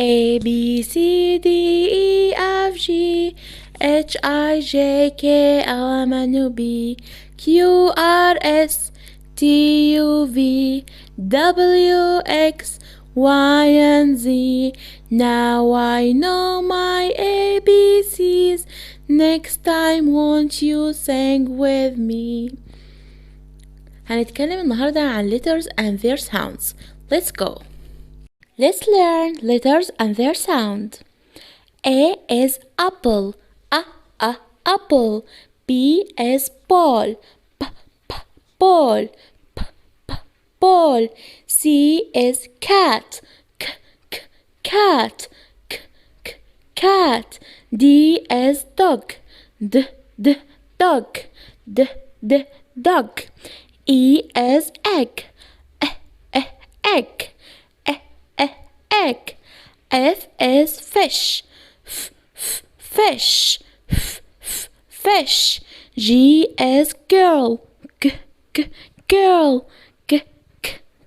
A B C D E F G H I J K L M N O P Q R S T U V W X Y and Z. Now I know my ABCs. Next time won't you sing with me? هنتكلم النهاردة عن letters and their sounds. Let's go. Let's learn letters and their sound. A is apple. Apple. B is ball. Ball. Ball. C is cat. Cat. Cat. D is dog. Dog. Dog. E is egg. Egg. Egg. F is fish. Fish. Fish. G is girl. Girl.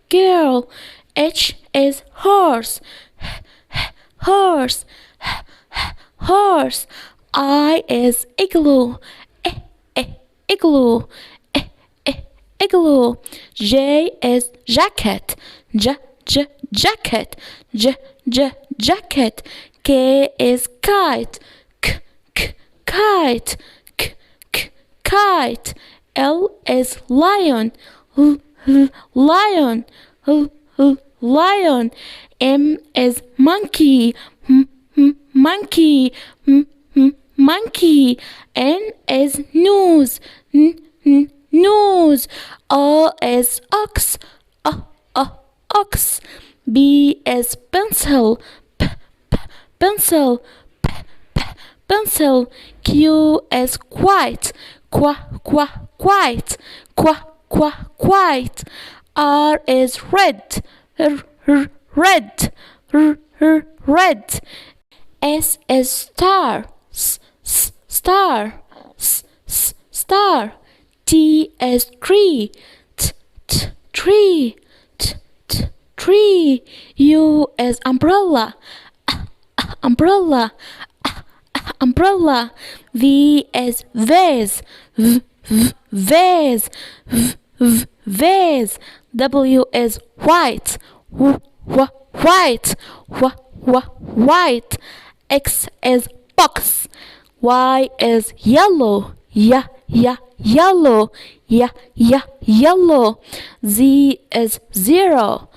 Girl. H is horse. Horse. Horse. I is igloo. Igloo. Igloo. J is jacket. Jacket. Jacket. K is kite. Kite. Kite. L is lion. Lion. Lion. M is monkey. Monkey. Monkey. N is nose. Nose. O is ox. Ox. B is pencil. Pencil. Pencil. Q is quiet. Quiet. Quiet. R is red. Red. Red. S is star. Star. Star. T is tree. Tree. Tree. U is umbrella. Umbrella. Umbrella. V is vase. Vase. Vase. W is white. White. White. X is box. Y is yellow. Yellow. Yellow. Z is zero.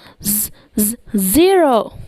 Zero.